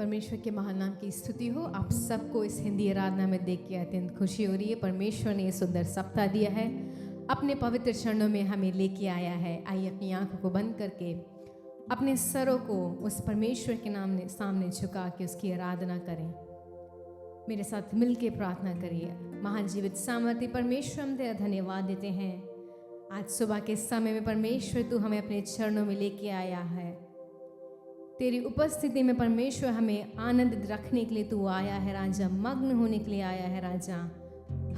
परमेश्वर के महान नाम की स्तुति हो। आप सबको इस हिंदी आराधना में देख के अत्यंत खुशी हो रही है। परमेश्वर ने ये सुंदर सप्ताह दिया है, अपने पवित्र चरणों में हमें लेके आया है। आइए अपनी आंखों को बंद करके अपने सरों को उस परमेश्वर के नाम सामने झुका के उसकी आराधना करें। मेरे साथ मिलके प्रार्थना करिए। महान जीवित सामर्थ्य परमेश्वर, हम तेरा धन्यवाद देते हैं। आज सुबह के समय में परमेश्वर तू हमें अपने चरणों में लेके आया है। तेरी उपस्थिति में परमेश्वर हमें आनंदित रखने के लिए तू आया है राजा, मग्न होने के लिए आया है राजा।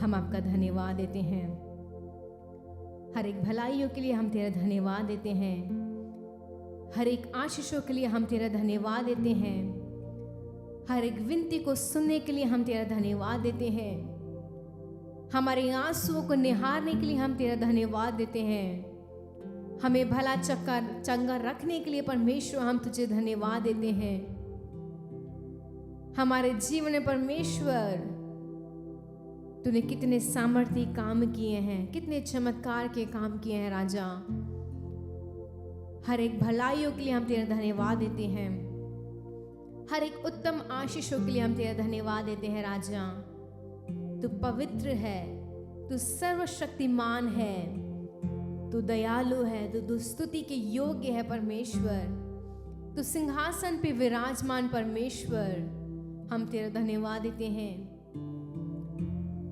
हम आपका धन्यवाद देते हैं। हर एक भलाइयों के लिए हम तेरा धन्यवाद देते हैं। हर एक आशीषों के लिए हम तेरा धन्यवाद देते हैं। हर एक विनती को सुनने के लिए हम तेरा धन्यवाद देते हैं। हमारे आंसुओं को निहारने के लिए हम तेरा धन्यवाद देते हैं। हमें भला चंगा रखने के लिए परमेश्वर हम तुझे धन्यवाद देते हैं। हमारे जीवन में परमेश्वर तूने कितने सामर्थ्य काम किए हैं, कितने चमत्कार के काम किए हैं राजा। हर एक भलाइयों के लिए हम तेरा धन्यवाद देते हैं। हर एक उत्तम आशीषों के लिए हम तेरा धन्यवाद देते हैं राजा। तू पवित्र है, तू सर्वशक्तिमान है, तू दयालु है, तू स्तुति के योग्य है परमेश्वर। तू सिंहासन पे विराजमान परमेश्वर, हम तेरा धन्यवाद देते हैं।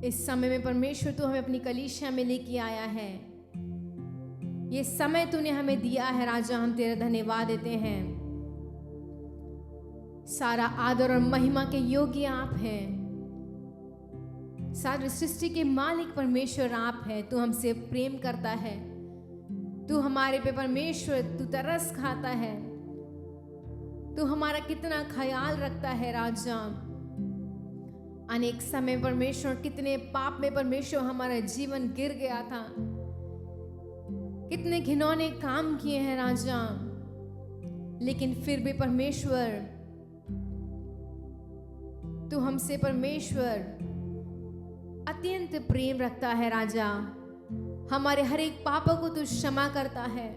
इस समय में परमेश्वर तू हमें अपनी कलीसिया में लेके आया है। ये समय तूने हमें दिया है राजा, हम तेरा धन्यवाद देते हैं। सारा आदर और महिमा के योग्य आप हैं। सारी सृष्टि के मालिक परमेश्वर आप है। तू हमसे प्रेम करता है, तू हमारे पे परमेश्वर तू तरस खाता है। तू हमारा कितना ख्याल रखता है राजा। अनेक समय परमेश्वर कितने पाप में परमेश्वर हमारा जीवन गिर गया था, कितने घिनौने काम किए हैं राजा, लेकिन फिर भी परमेश्वर तू हमसे परमेश्वर अत्यंत प्रेम रखता है राजा। हमारे हर एक पापों को तू क्षमा करता है।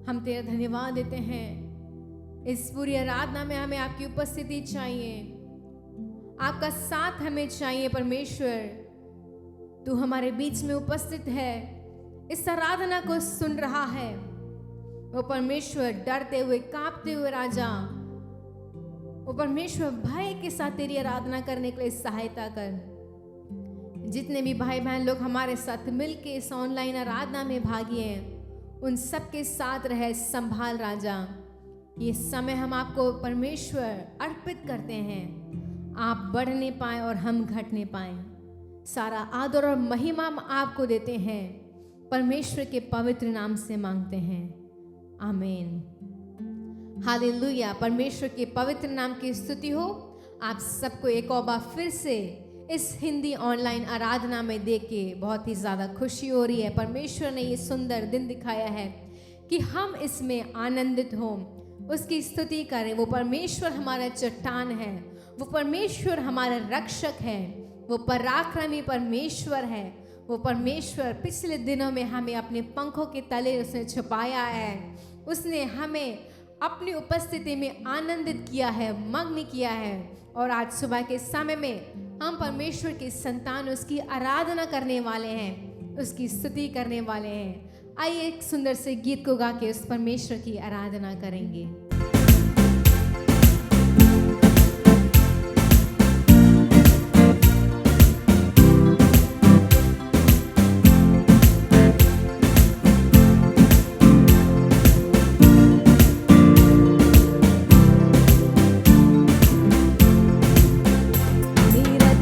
हम तेरा धन्यवाद देते हैं। इस पूरी आराधना में हमें आपकी उपस्थिति चाहिए, आपका साथ हमें चाहिए परमेश्वर। तू हमारे बीच में उपस्थित है, इस आराधना को सुन रहा है। वो परमेश्वर डरते हुए कांपते हुए राजा, वो परमेश्वर भय के साथ तेरी आराधना करने के लिए सहायता कर। जितने भी भाई बहन लोग हमारे साथ मिलके इस ऑनलाइन आराधना में भागी हैं, उन सबके साथ रहे, संभाल राजा। ये समय हम आपको परमेश्वर अर्पित करते हैं। आप बढ़ने पाए और हम घटने पाए। सारा आदर और महिमा हम आपको देते हैं। परमेश्वर के पवित्र नाम से मांगते हैं, आमीन। हालेलुया। परमेश्वर के पवित्र नाम की स्तुति हो। आप सबको एक और बार फिर से इस हिंदी ऑनलाइन आराधना में देख के बहुत ही ज़्यादा खुशी हो रही है। परमेश्वर ने ये सुंदर दिन दिखाया है कि हम इसमें आनंदित हों, उसकी स्तुति करें। वो परमेश्वर हमारा चट्टान है, वो परमेश्वर हमारा रक्षक है, वो पराक्रमी परमेश्वर है। वो परमेश्वर पिछले दिनों में हमें अपने पंखों के तले उसने छुपाया है। उसने हमें अपनी उपस्थिति में आनंदित किया है, मग्न किया है। और आज सुबह के समय में हम परमेश्वर की संतान उसकी आराधना करने वाले हैं, उसकी स्तुति करने वाले हैं। आइए एक सुंदर से गीत को गा के उस परमेश्वर की आराधना करेंगे। मेरा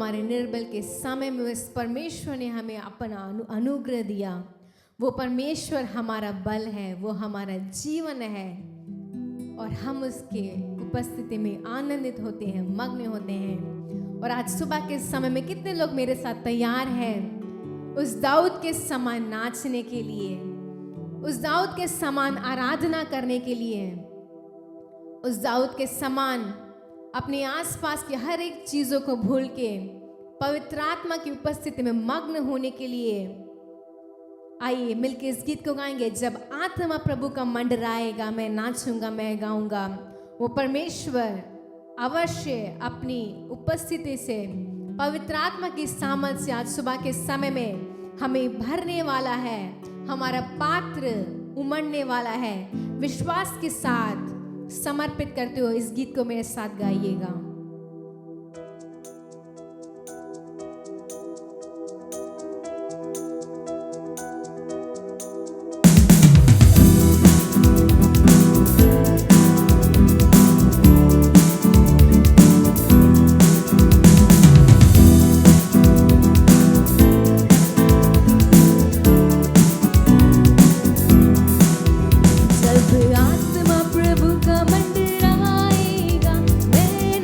हमारे निर्बल के समय में उस परमेश्वर ने हमें अपना अनुग्रह दिया। वो परमेश्वर हमारा बल है, वो हमारा जीवन है और हम उसके उपस्थिति में आनंदित होते हैं, मग्न होते हैं। और आज सुबह के समय में कितने लोग मेरे साथ तैयार हैं उस दाऊद के समान नाचने के लिए, उस दाऊद के समान आराधना करने के लिए, उस दाऊद के समान अपने आसपास की हर एक चीजों को भूल के पवित्र आत्मा की उपस्थिति में मग्न होने के लिए? आइए मिलके इस गीत को गाएंगे। जब आत्मा प्रभु का मंडराएगा, मैं नाचूंगा, मैं गाऊंगा। वो परमेश्वर अवश्य अपनी उपस्थिति से, पवित्र आत्मा की सामर्थ से आज सुबह के समय में हमें भरने वाला है। हमारा पात्र उमड़ने वाला है। विश्वास के साथ समर्पित करते हुए इस गीत को मेरे साथ गाइएगा। जब आत्मा प्रभु का मंडराएगा, मैं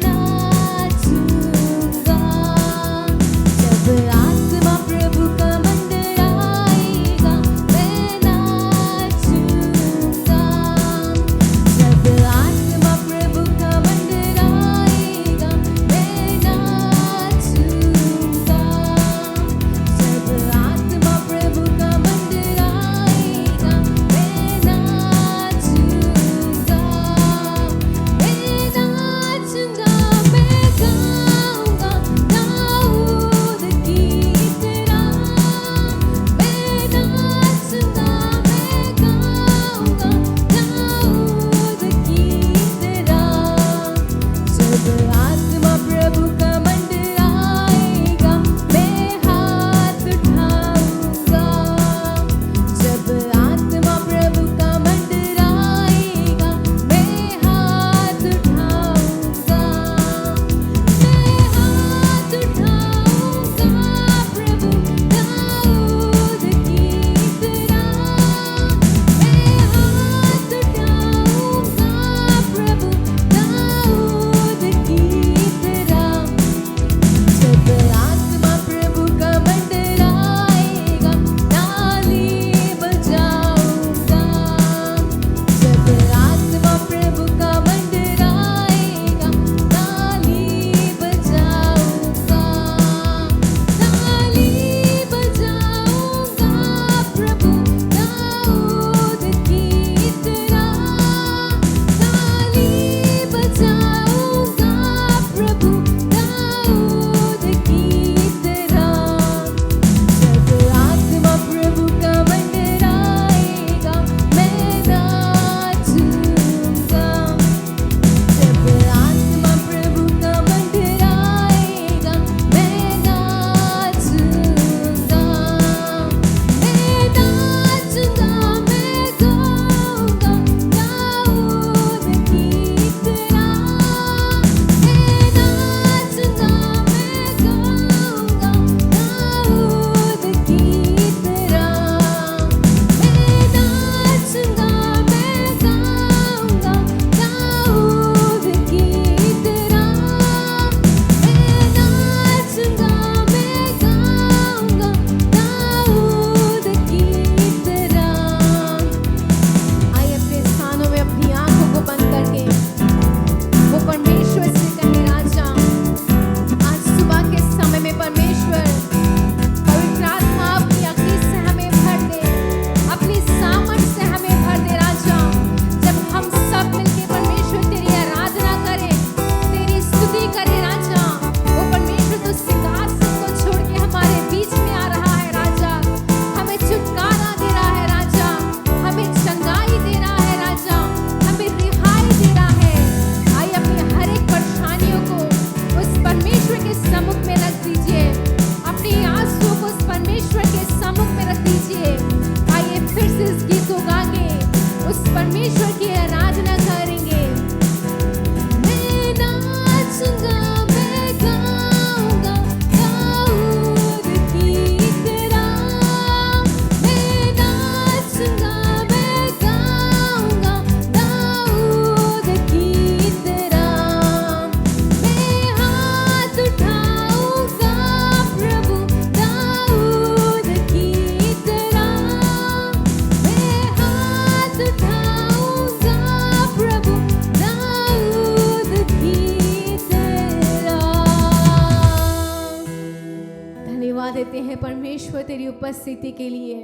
हैं परमेश्वर तेरी उपस्थिति के लिए।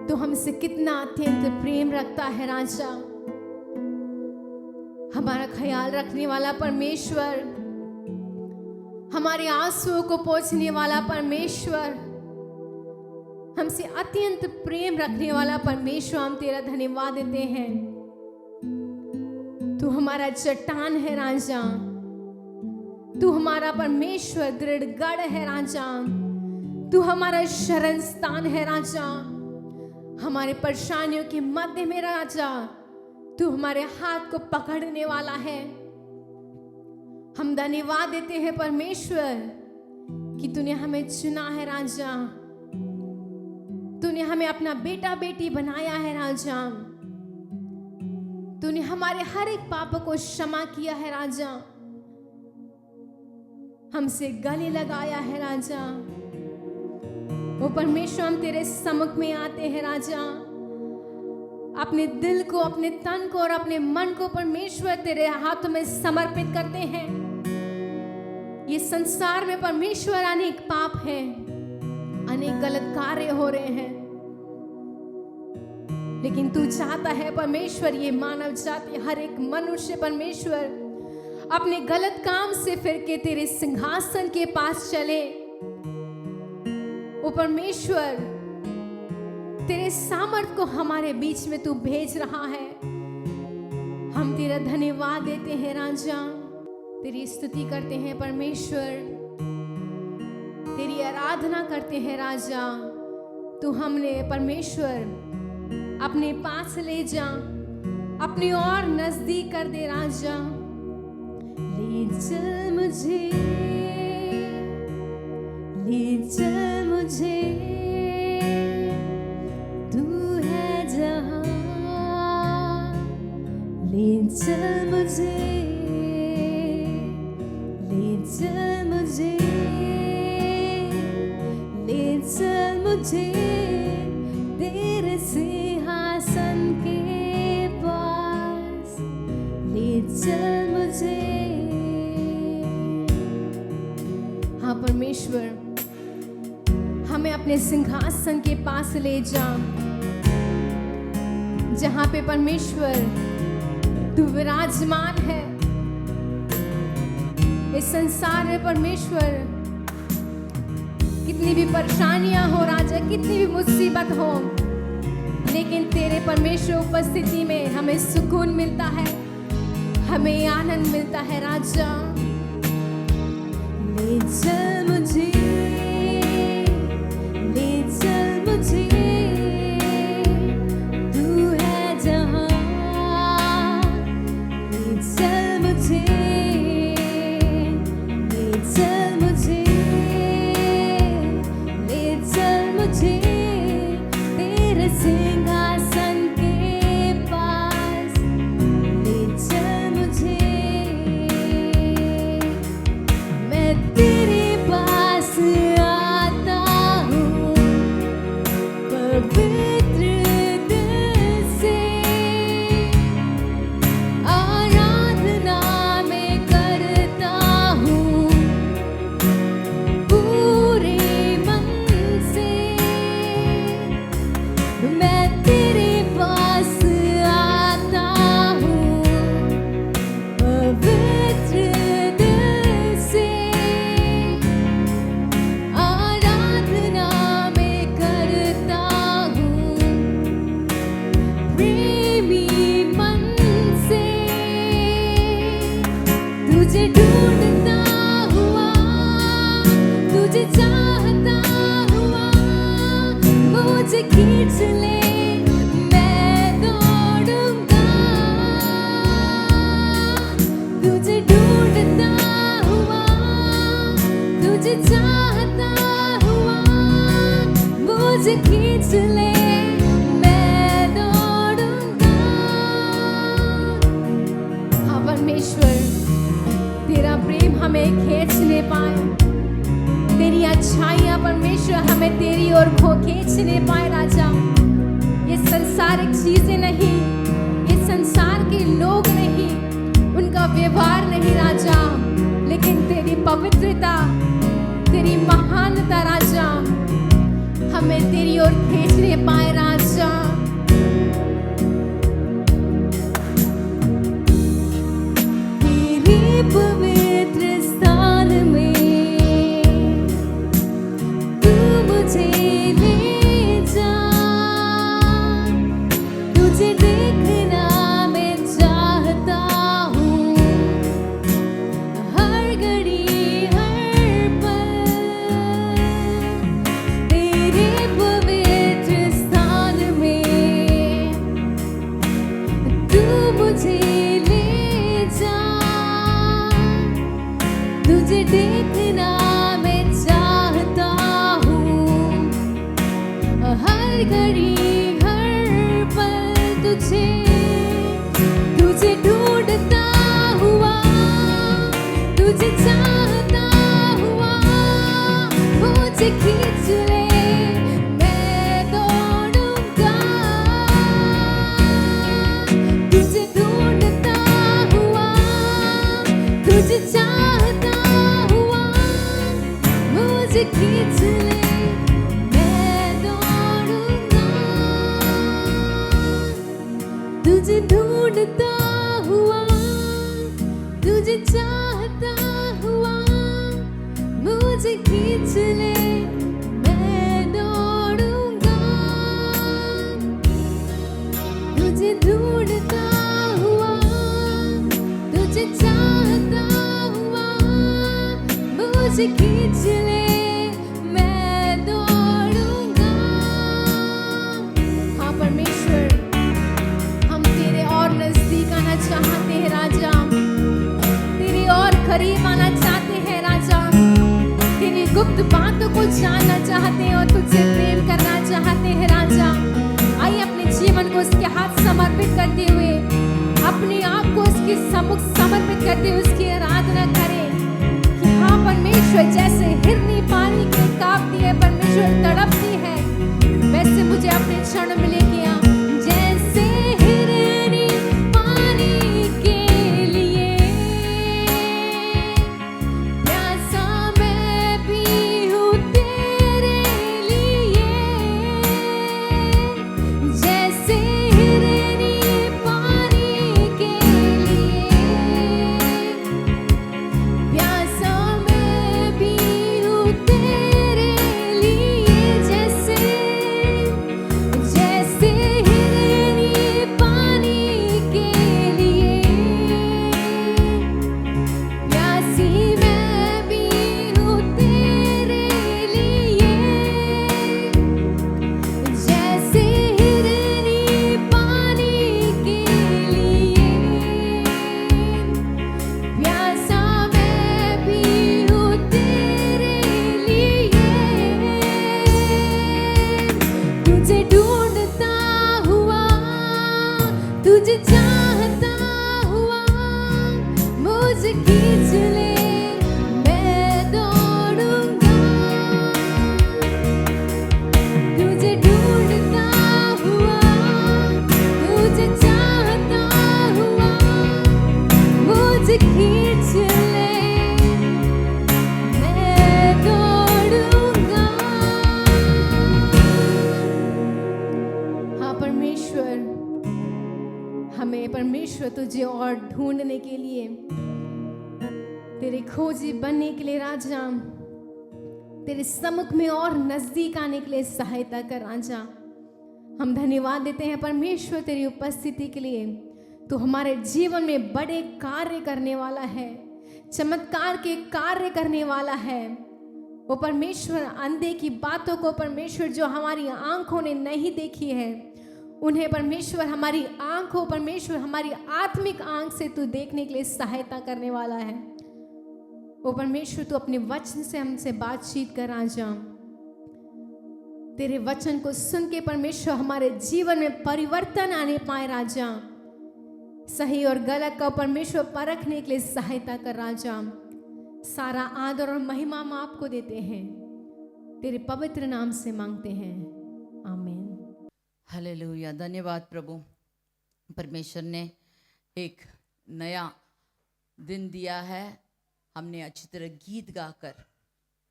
तो हमसे कितना अत्यंत प्रेम रखता है राजा, हमारा ख्याल रखने वाला परमेश्वर, हमारे आंसुओं को पोंछने वाला परमेश्वर, हमसे अत्यंत प्रेम रखने वाला परमेश्वर, हम तेरा धन्यवाद देते हैं। तू हमारा चट्टान है राजा, तू हमारा परमेश्वर दृढ़ गढ़ है राजा, तू हमारा शरण स्थान है राजा, हमारे परेशानियों के मध्य में राजा तू हमारे हाथ को पकड़ने वाला है। हम धन्यवाद देते हैं परमेश्वर कि तूने हमें चुना है राजा, तूने हमें अपना बेटा बेटी बनाया है राजा, तूने हमारे हर एक पाप को क्षमा किया है राजा, हमसे गले लगाया है राजा। ओ परमेश्वर, हम तेरे सम्मुख में आते हैं राजा, अपने दिल को, अपने तन को और अपने मन को परमेश्वर तेरे हाथों में समर्पित करते हैं। ये संसार में परमेश्वर अनेक पाप है, अनेक गलत कार्य हो रहे हैं, लेकिन तू चाहता है परमेश्वर ये मानव जाति, हर एक मनुष्य परमेश्वर अपने गलत काम से फिर के तेरे सिंहासन के पास चले। ओ परमेश्वर, तेरे सामर्थ को हमारे बीच में तू भेज रहा है, हम तेरा धन्यवाद देते हैं राजा, तेरी स्तुति करते हैं परमेश्वर, तेरी आराधना करते हैं राजा। तू हमने परमेश्वर अपने पास ले जा, अपनी और नजदीक कर दे राजा। ले चल मुझे, ले चल मुझे, तू है जहां, ले चल मुझे, ले चल मुझे, ले चल मुझे तेरे सिंहासन के पास, ले चल मुझे। हाँ परमेश्वर, हमें अपने सिंहासन के पास ले जा, जहां पे परमेश्वर तू विराजमान है। इस संसार में परमेश्वर कितनी भी परेशानियां हो राजा, कितनी भी मुसीबत हो, लेकिन तेरे परमेश्वर उपस्थिति में हमें सुकून मिलता है, हमें आनंद मिलता है राजा। ले चल मुझे, ले चल मुझे, तू है जहां, ले चल मुझे, ले चल मुझे, ले चल मुझे तेरे सिंहासन के पास, ले चल मुझे। मैं तेरे पास आता हूँ पवित्र दिल से, आराधना मैं करता हूँ पूरे मन से। मैं तेरे पास आता हूँ पवित्र दिल से, आराधना मैं करता हूँ प्रेमी मन से। तुझे ढूंढता हुआ, तुझे चाहता हुआ, मुझे खींच ले, मैं दौड़ूंगा। तुझे ढूंढता हुआ, तुझे चाहता हुआ, मुझे खींच ले, मैं दौड़ूंगा। हाँ परमेश्वर, तेरा प्रेम हमें खींचने पाए, तेरी अच्छाइयाँ परमेश्वर हमें तेरी ओर खींचने पाए राजा। ये संसारिक चीजें नहीं, ये संसार के लोग नहीं, उनका व्यवहार नहीं राजा, लेकिन तेरी पवित्रता, तेरी महानता चाहता राजा, हमें तेरी ओर खींचने पाए राजा। तेरे पवित्र स्थान में तू मुझे ले जा, तुझे देखना मैं चाहता हूँ हर घड़ी हर पल। तेरे पवित्र स्थान में तू मुझे ले जा, तुझे देखना मैं चाहता हूँ हर घड़ी हर पल। तुझे ढूंढता हुआ, तुझे चाहता हुआ, मुझे खींच ले, मैं दौड़ूंगा। तुझे ढूंढता हुआ, तुझे चाहता हुआ, मुझे खींच ले, मैं दौड़ूंगा। तुझे ढूंढता हुआ, तुझे चाहता हुआ, मुझे खींच ले, मैं दौड़ूंगा। तुझे ढूंढता हुआ, तुझे चाहता हुआ, मुझे खींच ले, मैं दौड़ूंगा। हाँ परमेश्वर, हम तेरे और नजदीक आना चाहते हैं राजा, तेरे और करीब आना चाहते हैं राजा, तेरी गुप्त बातों को जानना चाहते हैं और तुझसे प्रेम करना चाहते हैं राजा। आइए अपने जीवन को उसके हाथ समर्पित करते हुए, अपने आप को उसके सम्मुख समर्पित करते हुए उसकी आराधना करें कि हाँ परमेश्वर, जैसे हिरनी पानी के कांपती है, परमेश्वर तड़पती है, वैसे मुझे अपने क्षण में लेके आ। जैसे हिरनी पानी के लिए प्यासा मैं भी हूँ तेरे लिए, जैसे हिरनी पानी के लिए प्यासा मैं भी हूँ तेरे लिए, जैसे जैसे हिरनी पानी के लिए प्यासी मैं भी हूँ तेरे लिए, जैसे हिरनी पानी के लिए प्यासा मैं भी हूँ तेरे लिए। तुझे ढूंढता हुआ, तुझे चाहता हुआ, मुझे खींच ले, मैं दौड़ूंगा। तुझे ढूंढता हुआ, तुझे चाहता हुआ, मुझे खींच ले, मैं दौड़ूंगा। हाँ परमेश्वर, हमें परमेश्वर तुझे और ढूंढने के लिए, तेरे खोजी बनने के लिए राजा, तेरे सम्मुख में और नजदीक आने के लिए सहायता कर राजा। हम धन्यवाद देते हैं परमेश्वर तेरी उपस्थिति के लिए। तू हमारे जीवन में बड़े कार्य करने वाला है, चमत्कार के कार्य करने वाला है। वो परमेश्वर अंधे की बातों को परमेश्वर जो हमारी आंखों ने नहीं देखी है, उन्हें परमेश्वर हमारी आंखों, परमेश्वर हमारी आत्मिक आंख से तू देखने के लिए सहायता करने वाला है। वो परमेश्वर तू अपने वचन से हमसे बातचीत कर राजा। तेरे वचन को सुन के परमेश्वर हमारे जीवन में परिवर्तन आने पाए राजा। सही और गलत का परमेश्वर परखने के लिए सहायता कर राजा। सारा आदर और महिमा हम आपको देते हैं, तेरे पवित्र नाम से मांगते हैं, आमीन। हालेलुया। धन्यवाद प्रभु, परमेश्वर ने एक नया दिन दिया है। हमने अच्छी तरह गीत गाकर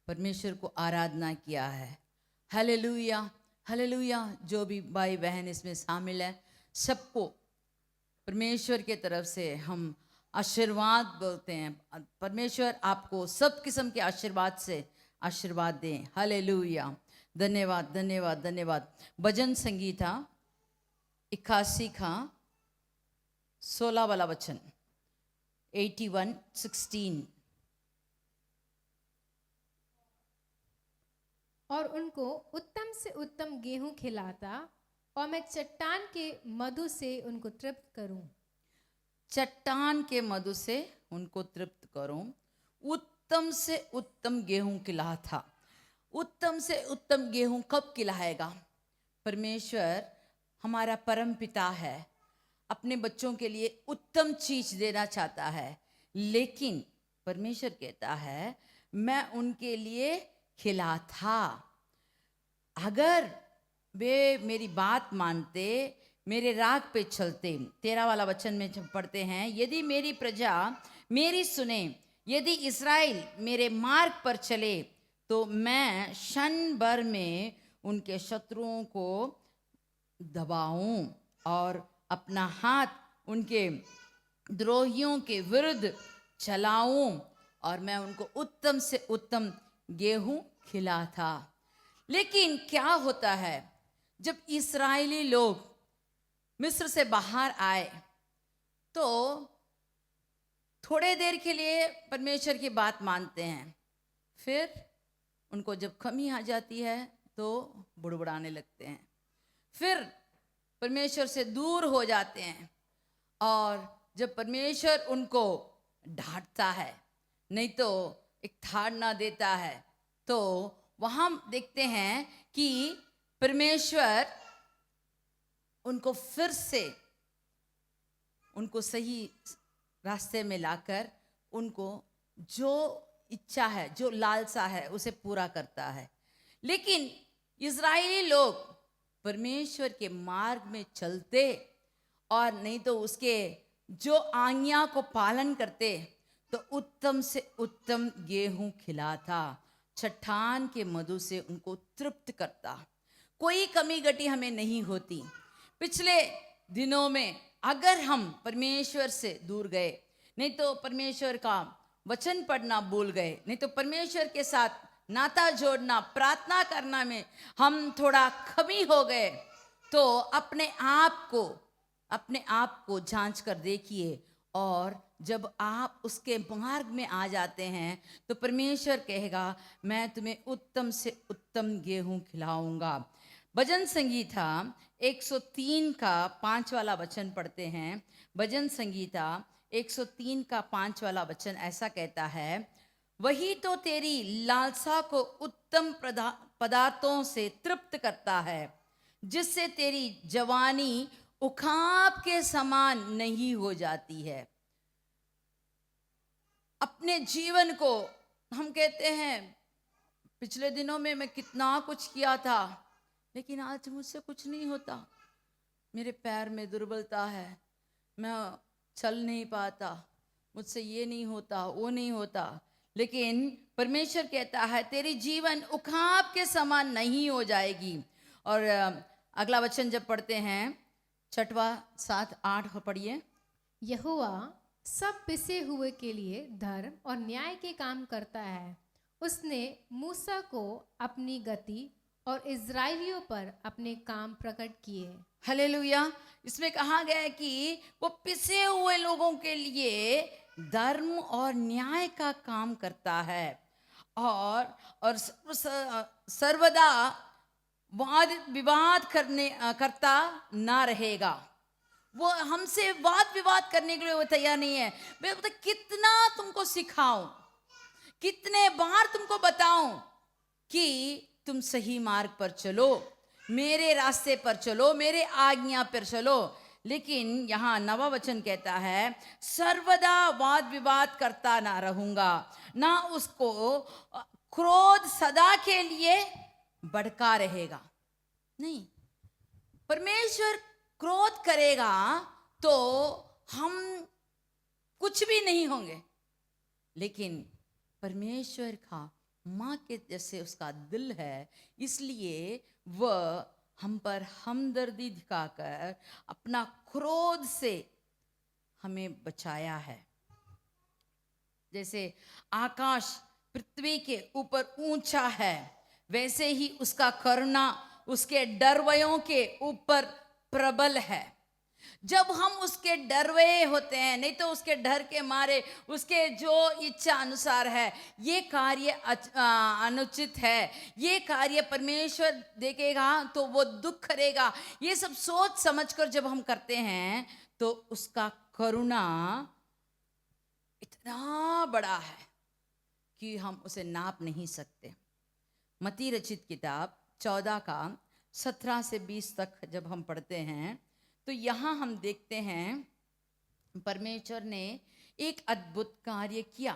परमेश्वर को आराधना किया है। Hallelujah, hallelujah. जो भी भाई बहन इसमें शामिल है, सबको परमेश्वर के तरफ से हम आशीर्वाद बोलते हैं। परमेश्वर आपको सब किस्म के आशीर्वाद से आशीर्वाद दें। हालेलुया, धन्यवाद धन्यवाद धन्यवाद। भजन संगीता 81 का 16 वाला वचन, 81:16। और उनको उत्तम से उत्तम गेहूं खिलाता, और मैं चट्टान के मधु से उनको तृप्त करूं। चट्टान के मधु से उनको तृप्त करूं। उत्तम से उत्तम गेहूं खिलाता। उत्तम से उत्तम गेहूं कब खिलाएगा? परमेश्वर हमारा परम पिता है, अपने बच्चों के लिए उत्तम चीज देना चाहता है, लेकिन परमेश्वर कहता है मैं उनके लिए खिलाता। अगर वे मेरी बात मानते, मेरे राग पे चलते। 13 वाला वचन में जब पढ़ते हैं, यदि मेरी प्रजा मेरी सुने, यदि इस्राएल मेरे मार्ग पर चले, तो मैं क्षण भर में उनके शत्रुओं को दबाऊं और अपना हाथ उनके द्रोहियों के विरुद्ध चलाऊं, और मैं उनको उत्तम से उत्तम गेहूं खिलाता। लेकिन क्या होता है, जब इस्राएली लोग मिस्र से बाहर आए तो थोड़े देर के लिए परमेश्वर की बात मानते हैं, फिर उनको जब कमी आ जाती है तो बुड़बुड़ाने लगते हैं, फिर परमेश्वर से दूर हो जाते हैं। और जब परमेश्वर उनको डांटता है, नहीं तो एक ताड़ना देता है, तो वहां देखते हैं कि परमेश्वर उनको फिर से उनको सही रास्ते में लाकर उनको जो इच्छा है, जो लालसा है, उसे पूरा करता है। लेकिन इज़राइली लोग परमेश्वर के मार्ग में चलते और नहीं तो उसके जो आज्ञा को पालन करते, तो उत्तम से उत्तम गेहूं खिलाता, चट्टान के मधु से उनको तृप्त करता। कोई कमी घटी हमें नहीं होती। पिछले दिनों में अगर हम परमेश्वर से दूर गए, नहीं तो परमेश्वर का वचन पढ़ना भूल गए, नहीं तो परमेश्वर के साथ नाता जोड़ना, प्रार्थना करना में हम थोड़ा कमी हो गए, तो अपने आप को जांच कर देखिए। और जब आप उसके मार्ग में आ जाते हैं तो परमेश्वर कहेगा मैं तुम्हें उत्तम से उत्तम गेहूं खिलाऊंगा। भजन संगीता 103 का 5 वाला वचन पढ़ते हैं। भजन संगीता 103 का 5 वाला वचन ऐसा कहता है, वही तो तेरी लालसा को उत्तम पदार्थों से तृप्त करता है, जिससे तेरी जवानी उखाब के समान नहीं हो जाती है। अपने जीवन को हम कहते हैं पिछले दिनों में मैं कितना कुछ किया था, लेकिन आज मुझसे कुछ नहीं होता, मेरे पैर में दुर्बलता है, मैं चल नहीं पाता, मुझसे ये नहीं होता, वो नहीं होता। लेकिन परमेश्वर कहता है तेरी जीवन उखाब के समान नहीं हो जाएगी। और अगला वचन जब पढ़ते हैं 6वां 7 8 पढ़िए। यहोवा सब पिसे हुए के लिए धर्म और न्याय के काम करता है। उसने मूसा को अपनी गति और इज़राइलियों पर अपने काम प्रकट किए। हालेलुया। इसमें कहा गया है कि वो पिसे हुए लोगों के लिए धर्म और न्याय का काम करता है, और सर्वदा वाद विवाद करता ना रहेगा। वो हमसे वाद विवाद करने के लिए वो तैयार नहीं है। मैं बोलता कितना तुमको सिखाऊं, कितने बार तुमको बताऊं कि तुम सही मार्ग पर चलो, मेरे रास्ते पर चलो, मेरे आज्ञा पर चलो। लेकिन यहाँ 9वां वचन कहता है सर्वदा वाद विवाद करता ना रहूंगा, ना उसको क्रोध सदा के लिए भड़का रहेगा। नहीं, परमेश्वर क्रोध करेगा तो हम कुछ भी नहीं होंगे, लेकिन परमेश्वर का माँ के जैसे उसका दिल है, इसलिए वह हम पर हमदर्दी दिखाकर अपना क्रोध से हमें बचाया है। जैसे आकाश पृथ्वी के ऊपर ऊंचा है, वैसे ही उसका करुणा उसके डरवयों के ऊपर प्रबल है। जब हम उसके डरवे होते हैं, नहीं तो उसके डर के मारे उसके जो इच्छा अनुसार है, ये कार्य अनुचित है, ये कार्य परमेश्वर देखेगा तो वो दुख करेगा, ये सब सोच समझकर जब हम करते हैं तो उसका करुणा इतना बड़ा है कि हम उसे नाप नहीं सकते। मत्ती रचित किताब 14 का 17 से 20 तक जब हम पढ़ते हैं तो यहाँ हम देखते हैं परमेश्वर ने एक अद्भुत कार्य किया,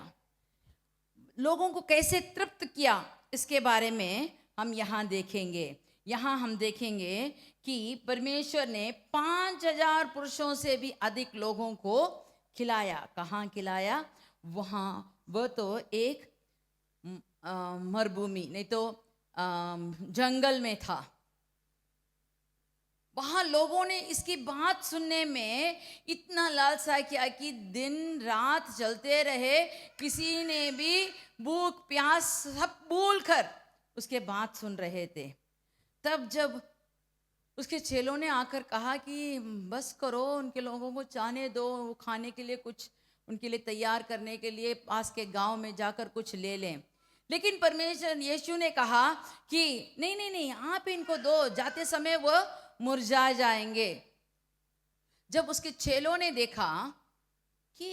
लोगों को कैसे तृप्त किया, इसके बारे में हम यहाँ देखेंगे। यहाँ हम देखेंगे कि परमेश्वर ने 5,000 पुरुषों से भी अधिक लोगों को खिलाया। कहाँ खिलाया? वहाँ, वह तो एक मरुभूमि नहीं तो जंगल में था। वहां लोगों ने इसकी बात सुनने में इतना लालसा किया कि दिन रात चलते रहे, किसी ने भी भूख प्यास सब भूल कर उसके बात सुन रहे थे। तब जब उसके चेलों ने आकर कहा कि बस करो, उनके लोगों को जाने दो, वो खाने के लिए कुछ उनके लिए तैयार करने के लिए पास के गांव में जाकर कुछ ले लें। लेकिन परमेश्वर यीशु ने कहा कि नहीं नहीं नहीं, आप इनको दो, जाते समय वो मुरझा जाएंगे। जब उसके चेलों ने देखा कि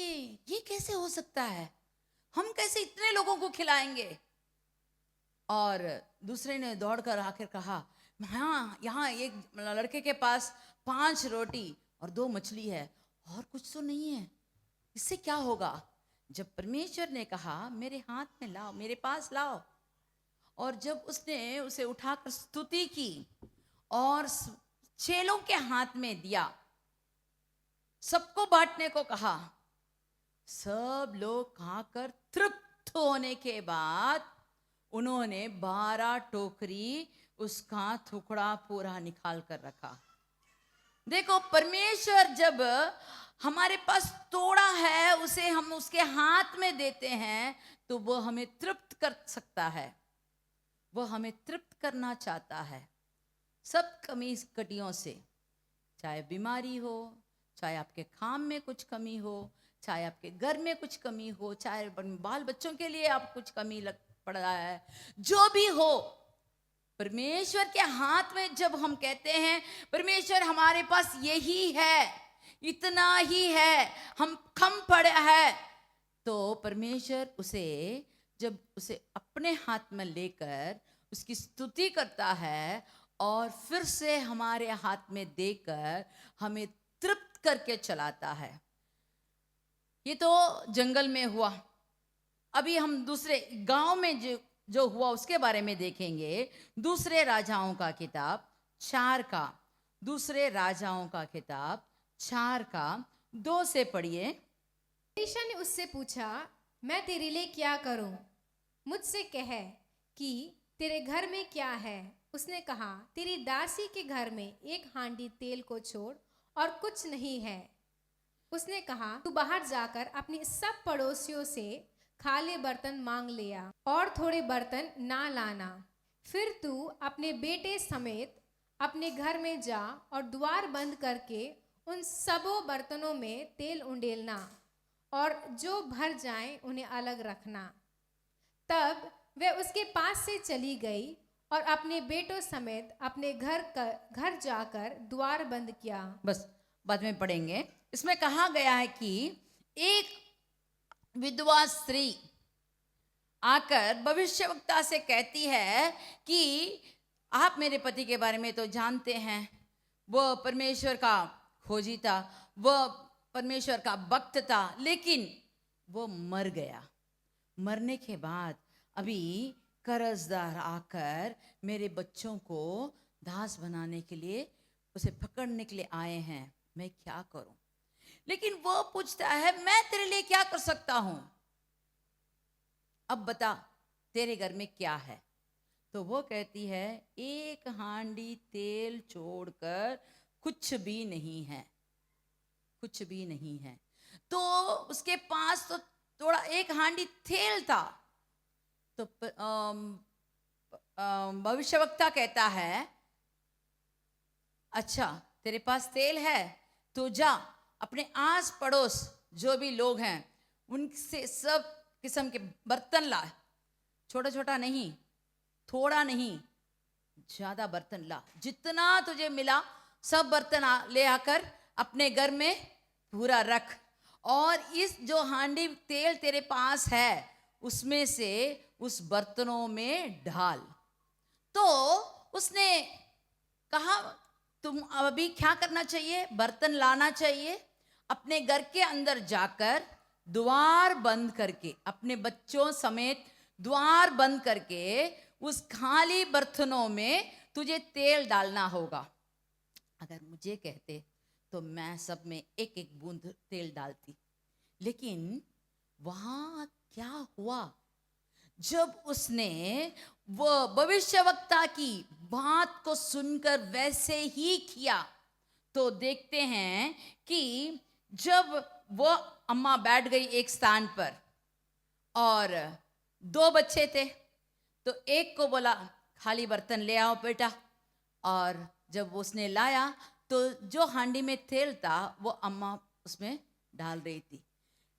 ये कैसे हो सकता है, हम कैसे इतने लोगों को खिलाएंगे, और दूसरे ने दौड़कर आकर कहा हाँ, यहाँ एक लड़के के पास 5 रोटी और 2 मछली है, और कुछ तो नहीं है, इससे क्या होगा? जब परमेश्वर ने कहा मेरे हाथ में लाओ, मेरे पास लाओ, और जब उसने उसे उठाकर स्तुति की और चेलों के हाथ में दिया, सबको बांटने को कहा, सब लोग खाकर तृप्त होने के बाद उन्होंने 12 टोकरी उसका टुकड़ा पूरा निकाल कर रखा। देखो, परमेश्वर जब हमारे पास तोड़ा है, उसे हम उसके हाथ में देते हैं तो वो हमें तृप्त कर सकता है, वो हमें तृप्त करना चाहता है सब कमी कटियों से। चाहे बीमारी हो, चाहे आपके काम में कुछ कमी हो, चाहे आपके घर में कुछ कमी हो, चाहे बाल बच्चों के लिए आप कुछ कमी लग पड़ रहा है, जो भी हो, परमेश्वर के हाथ में जब हम कहते हैं परमेश्वर हमारे पास यही है, इतना ही है, हम कम पड़े है, तो परमेश्वर उसे जब उसे अपने हाथ में लेकर उसकी स्तुति करता है और फिर से हमारे हाथ में देकर हमें तृप्त करके चलाता है। ये तो जंगल में हुआ। अभी हम दूसरे गांव में जो हुआ उसके बारे में देखेंगे। दूसरे राजाओं का किताब 4 का, दूसरे राजाओं का किताब 4 का 2 से पढ़िए। एलीशा ने उससे पूछा, मैं तेरे लिए क्या करूं? मुझसे कह कि तेरे घर में क्या है? उसने कहा, तेरी दासी के घर में 1 हांडी तेल को छोड़ और कुछ नहीं है। उसने कहा, तू बाहर जाकर अपनी सब पड़ोसियों से खाली बर्तन मांग लिया और थोड़े बर्तन ना लाना। फिर तू अपने बेटे समेत अपने घर में जा और द्वार बंद करके उन सबों बर्तनों में तेल उंडेलना और जो भर जाएं उन्हें अलग रखना। तब वह उसके पास से चली गई और अपने बेटों समेत अपने घर जाकर द्वार बंद किया। बस बाद में पढ़ेंगे। इसमें कहा गया है कि एक विधवा स्त्री आकर भविष्यवक्ता से कहती है कि आप मेरे पति के बारे में तो जानते हैं, वह परमेश्वर का खोजी था, वह परमेश्वर का भक्त था, लेकिन वो मर गया। मरने के बाद अभी कर्जदार आकर मेरे बच्चों को दास बनाने के लिए, उसे पकड़ने के लिए आए हैं, मैं क्या करूं? लेकिन वो पूछता है, मैं तेरे लिए क्या कर सकता हूं? अब बता, तेरे घर में क्या है? तो वो कहती है, एक हांडी तेल छोड़कर कुछ भी नहीं है, कुछ भी नहीं है। तो उसके पास तो थोड़ा एक हांडी तेल था। तो भविष्यवक्ता कहता है, अच्छा तेरे पास तेल है तो जा अपने आस पड़ोस जो भी लोग हैं उनसे सब किस्म के बर्तन ला, छोटा छोटा नहीं, थोड़ा नहीं, ज्यादा बर्तन ला, जितना तुझे मिला सब बर्तन ले आकर अपने घर में पूरा रख, और इस जो हांडी तेल तेरे पास है उसमें से उस बर्तनों में डाल। तो उसने कहा, तुम अभी क्या करना चाहिए? बर्तन लाना चाहिए, अपने घर के अंदर जाकर द्वार बंद करके, अपने बच्चों समेत द्वार बंद करके उस खाली बर्तनों में तुझे तेल डालना होगा। अगर मुझे कहते तो मैं सब में एक एक बूंद तेल डालती, लेकिन वहां क्या हुआ? जब उसने वो भविष्यवक्ता की बात को सुनकर वैसे ही किया, तो देखते हैं कि जब वो अम्मा बैठ गई एक स्थान पर और दो बच्चे थे, तो एक को बोला खाली बर्तन ले आओ बेटा, और जब उसने लाया तो जो हांडी में तेल था वो अम्मा उसमें डाल रही थी।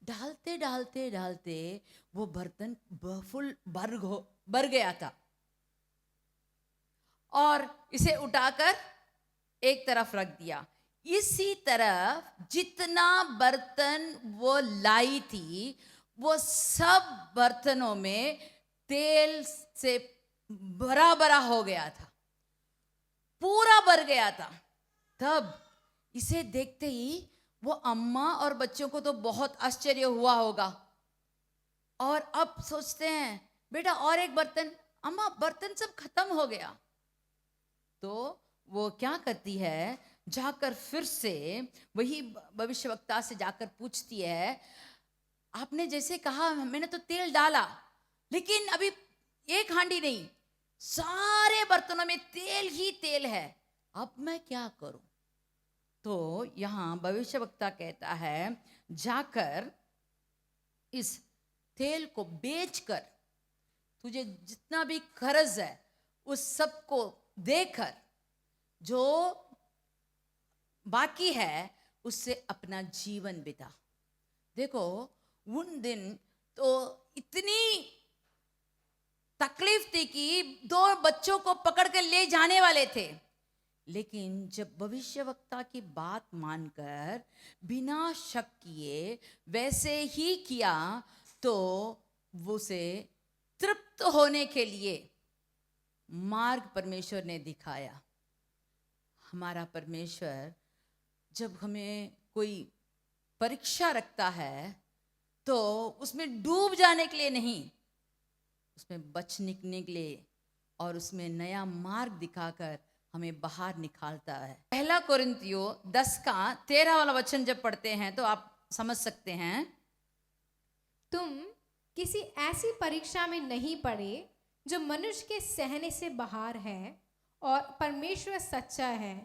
डालते डालते डालते वो बर्तन फुल भर गया था, और इसे उठाकर एक तरफ रख दिया। इसी तरह जितना बर्तन वो लाई थी वो सब बर्तनों में तेल से भरा भरा हो गया था, पूरा भर गया था। तब इसे देखते ही वो अम्मा और बच्चों को तो बहुत आश्चर्य हुआ होगा, और अब सोचते हैं बेटा और एक बर्तन, अम्मा बर्तन सब खत्म हो गया। तो वो क्या करती है, जाकर फिर से वही भविष्यवक्ता से जाकर पूछती है, आपने जैसे कहा मैंने तो तेल डाला, लेकिन अभी एक हांडी नहीं, सारे बर्तनों में तेल ही तेल है, अब मैं क्या करूं? तो यहां भविष्यवक्ता कहता है, जाकर इस तेल को बेचकर तुझे जितना भी कर्ज है उस सब को देकर जो बाकी है उससे अपना जीवन बिता। देखो उन दिन तो इतनी तकलीफ थी कि दो बच्चों को पकड़ कर ले जाने वाले थे, लेकिन जब भविष्यवक्ता की बात मानकर बिना शक किए वैसे ही किया, तो उसे तृप्त होने के लिए मार्ग परमेश्वर ने दिखाया। हमारा परमेश्वर जब हमें कोई परीक्षा रखता है तो उसमें डूब जाने के लिए नहीं, उसमें बचने के लिए और उसमें नया मार्ग दिखाकर हमें बाहर निकालता है। पहला कोरिन्थियों 10 का 13 वाला वचन जब पढ़ते हैं तो आप समझ सकते हैं, तुम किसी ऐसी परीक्षा में नहीं पड़े जो मनुष्य के सहने से बाहर है, और परमेश्वर सच्चा है,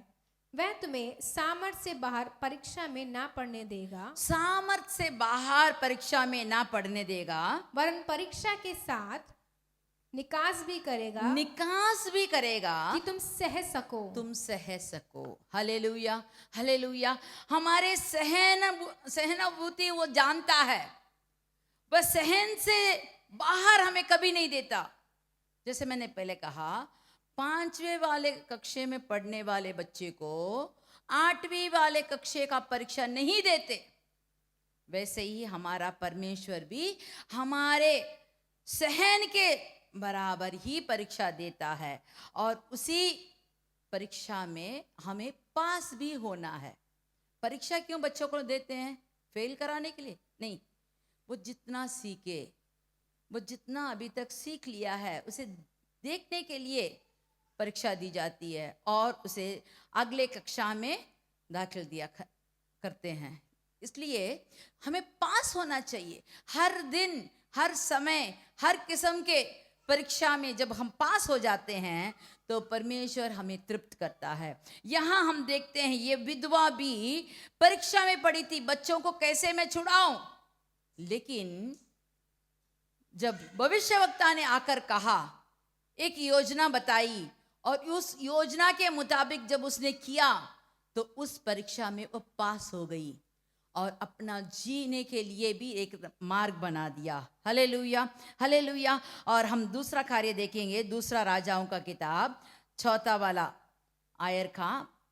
वह तुम्हें सामर्थ्य से बाहर परीक्षा में ना पड़ने देगा, सामर्थ्य से बाहर परीक्षा में ना पड़ने देगा, वरन परीक्षा के साथ निकास भी करेगा, निकास भी करेगा कि तुम सह सको। तुम सह सको। Hallelujah, hallelujah. हमारे सहनाभूति वो जानता है, वह सहन से बाहर हमें कभी नहीं देता। जैसे मैंने पहले कहा, 5वें वाले कक्षे में पढ़ने वाले बच्चे को 8वीं वाले कक्षे का परीक्षा नहीं देते, वैसे ही हमारा परमेश्वर भी हमारे सहन के बराबर ही परीक्षा देता है, और उसी परीक्षा में हमें पास भी होना है। परीक्षा क्यों बच्चों को देते हैं? फेल कराने के लिए नहीं, वो जितना सीखे, वो जितना अभी तक सीख लिया है उसे देखने के लिए परीक्षा दी जाती है, और उसे अगले कक्षा में दाखिल दिया करते हैं। इसलिए हमें पास होना चाहिए। हर दिन, हर समय, हर किस्म के परीक्षा में जब हम पास हो जाते हैं तो परमेश्वर हमें तृप्त करता है। यहाँ हम देखते हैं ये विधवा भी परीक्षा में पड़ी थी, बच्चों को कैसे मैं छुड़ाऊं, लेकिन जब भविष्यवक्ता ने आकर कहा, एक योजना बताई और उस योजना के मुताबिक जब उसने किया तो उस परीक्षा में वो पास हो गई और अपना जीने के लिए भी एक मार्ग बना दिया। Hallelujah, hallelujah. और हम दूसरा कार्य देखेंगे, दूसरा राजाओं का किताब 4 वाला आयर का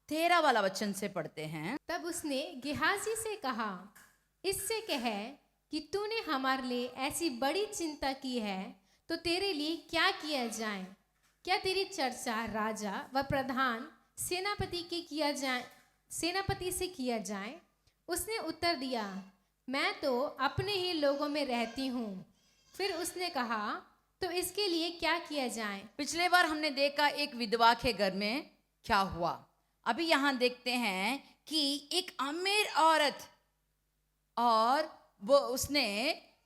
13 वाला वचन से पढ़ते हैं। तब उसने गेहाजी से कहा, इससे कह कि तूने हमारे लिए ऐसी बड़ी चिंता की है, तो तेरे लिए क्या किया जाए? क्या तेरी चर्चा राजा व प्रधान सेनापति से किया जाए? उसने उत्तर दिया, मैं तो अपने ही लोगों में रहती हूँ। फिर उसने कहा, तो इसके लिए क्या किया जाए? पिछले बार हमने देखा एक विधवा के घर में क्या हुआ। अभी यहाँ देखते हैं कि एक अमीर औरत, और वो उसने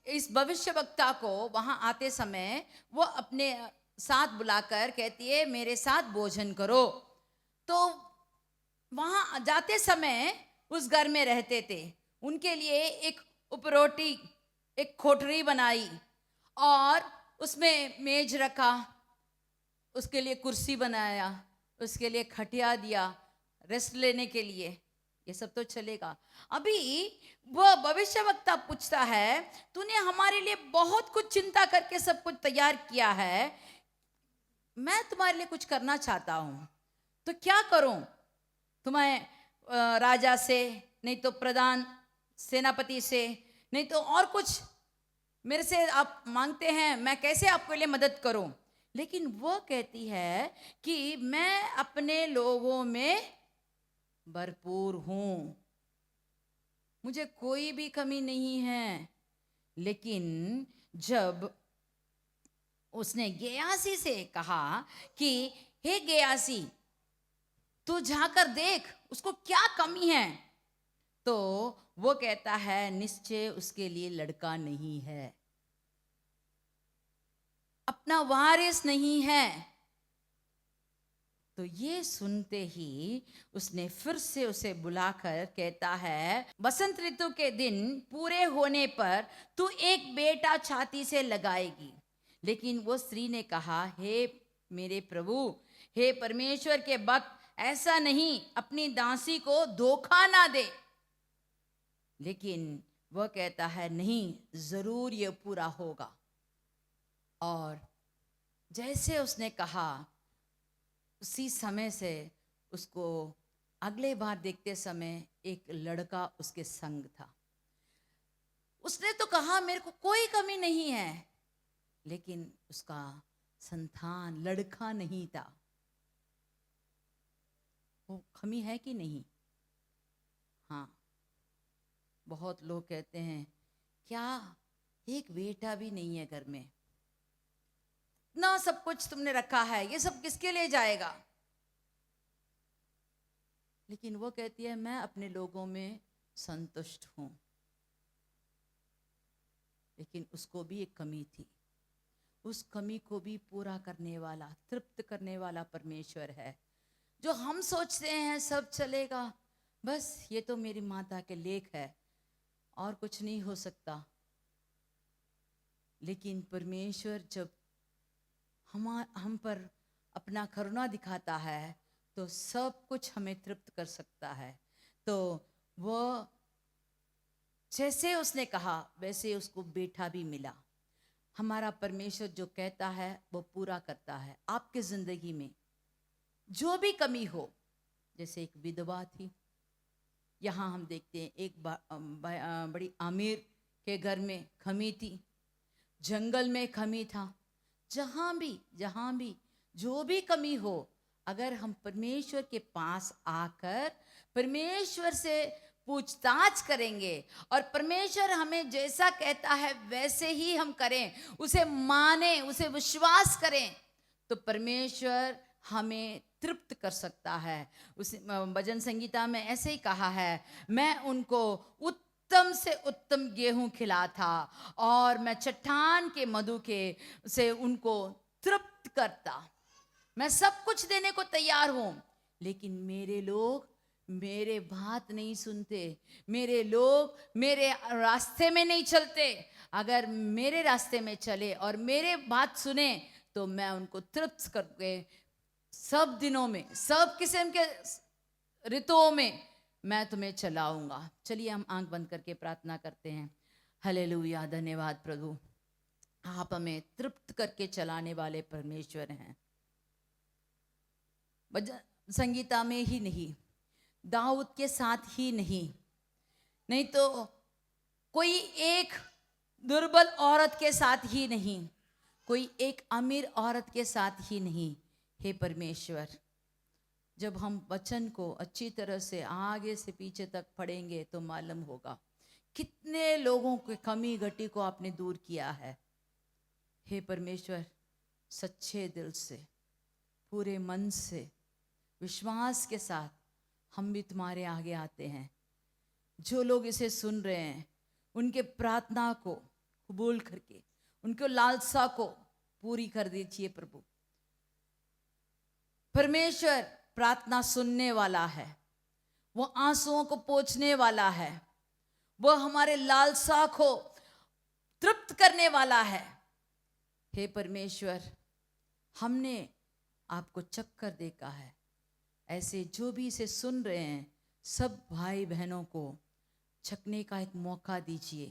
इस भविष्यवक्ता को वहां आते समय वो अपने साथ बुलाकर कहती है, मेरे साथ भोजन करो। तो वहां जाते समय उस घर में रहते थे, उनके लिए एक उपरोटी, एक खोटरी बनाई और उसमें मेज रखा, उसके लिए कुर्सी बनाया, उसके लिए खटिया दिया रेस्ट लेने के लिए। ये सब तो चलेगा। अभी वो भविष्यवक्ता पूछता है, तूने हमारे लिए बहुत कुछ चिंता करके सब कुछ तैयार किया है, मैं तुम्हारे लिए कुछ करना चाहता हूं, तो क्या करूं? तुम्हें राजा से, नहीं तो प्रधान सेनापति से, नहीं तो और कुछ मेरे से आप मांगते हैं, मैं कैसे आपके लिए मदद करूं? लेकिन वो कहती है कि मैं अपने लोगों में भरपूर हूं, मुझे कोई भी कमी नहीं है। लेकिन जब उसने गेयासी से कहा कि हे गेयासी, तू जाकर देख उसको क्या कमी है, तो वो कहता है, निश्चय उसके लिए लड़का नहीं है, अपना वारिस नहीं है। तो ये सुनते ही उसने फिर से उसे बुलाकर कहता है, बसंत ऋतु के दिन पूरे होने पर तू एक बेटा छाती से लगाएगी। लेकिन वो स्त्री ने कहा, हे मेरे प्रभु, हे परमेश्वर के भक्त, ऐसा नहीं, अपनी दासी को धोखा ना दे। लेकिन वह कहता है, नहीं, जरूर ये पूरा होगा। और जैसे उसने कहा, उसी समय से उसको अगले बार देखते समय एक लड़का उसके संग था। उसने तो कहा, मेरे को कोई कमी नहीं है, लेकिन उसका संतान लड़का नहीं था। वो कमी है कि नहीं? हाँ, बहुत लोग कहते हैं, क्या एक बेटा भी नहीं है घर में? इतना सब कुछ तुमने रखा है, ये सब किसके लिए जाएगा? लेकिन वो कहती है, मैं अपने लोगों में संतुष्ट हूं। लेकिन उसको भी एक कमी थी, उस कमी को भी पूरा करने वाला, तृप्त करने वाला परमेश्वर है। जो हम सोचते हैं सब चलेगा, बस ये तो मेरी माता के लेख है और कुछ नहीं हो सकता, लेकिन परमेश्वर जब हम पर अपना करुणा दिखाता है तो सब कुछ हमें तृप्त कर सकता है। तो वो जैसे उसने कहा वैसे उसको बेटा भी मिला। हमारा परमेश्वर जो कहता है वो पूरा करता है। आपके जिंदगी में जो भी कमी हो, जैसे एक विधवा थी, यहाँ हम देखते हैं एक बड़ी अमीर के घर में कमी थी, जंगल में कमी था, जहाँ भी जो भी कमी हो, अगर हम परमेश्वर के पास आकर परमेश्वर से पूछताछ करेंगे और परमेश्वर हमें जैसा कहता है वैसे ही हम करें, उसे माने, उसे विश्वास करें, तो परमेश्वर हमें तृप्त कर सकता है। उस भजन संगीता में ऐसे ही कहा है, मैं उनको उत्तम से उत्तम गेहूं खिला था और मैं चट्टान के मधु के से उनको तृप्त करता। मैं सब कुछ देने को तैयार हूं, लेकिन मेरे लोग मेरे बात नहीं सुनते, मेरे लोग मेरे रास्ते में नहीं चलते। अगर मेरे रास्ते में चले और मेरे बात सुने तो मैं उनको तृप्त करके सब दिनों में, सब किस्म के ऋतुओं में मैं तुम्हें चलाऊंगा। चलिए हम आंख बंद करके प्रार्थना करते हैं। हालेलुया, धन्यवाद प्रभु, आप हमें तृप्त करके चलाने वाले परमेश्वर हैं। संगीता में ही नहीं, दाऊद के साथ ही नहीं तो कोई एक दुर्बल औरत के साथ ही नहीं, कोई एक अमीर औरत के साथ ही नहीं। हे परमेश्वर, जब हम वचन को अच्छी तरह से आगे से पीछे तक पढ़ेंगे तो मालूम होगा कितने लोगों की कमी घटी को आपने दूर किया है। हे परमेश्वर, सच्चे दिल से, पूरे मन से, विश्वास के साथ हम भी तुम्हारे आगे आते हैं। जो लोग इसे सुन रहे हैं उनके प्रार्थना को कबूल करके उनको लालसा को पूरी कर दीजिए प्रभु। परमेश्वर प्रार्थना सुनने वाला है, वो आंसुओं को पोंछने वाला है, वो हमारे लालसा को तृप्त करने वाला है। हे परमेश्वर, हमने आपको चक्कर देखा है, ऐसे जो भी इसे सुन रहे हैं सब भाई बहनों को छकने का एक मौका दीजिए,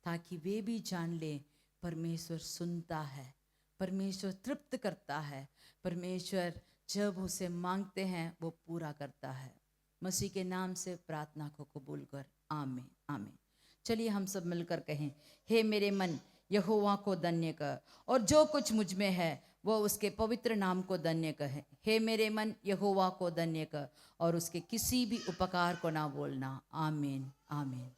ताकि वे भी जान ले परमेश्वर सुनता है, परमेश्वर तृप्त करता है, परमेश्वर जब उसे मांगते हैं वो पूरा करता है। मसीह के नाम से प्रार्थना को कबूल कर, आमीन आमीन। चलिए हम सब मिलकर कहें, हे मेरे मन यहोवा को धन्य कर, और जो कुछ मुझ में है वो उसके पवित्र नाम को धन्य कहे। हे मेरे मन यहोवा को धन्य कर, और उसके किसी भी उपकार को ना बोलना। आमीन आमीन।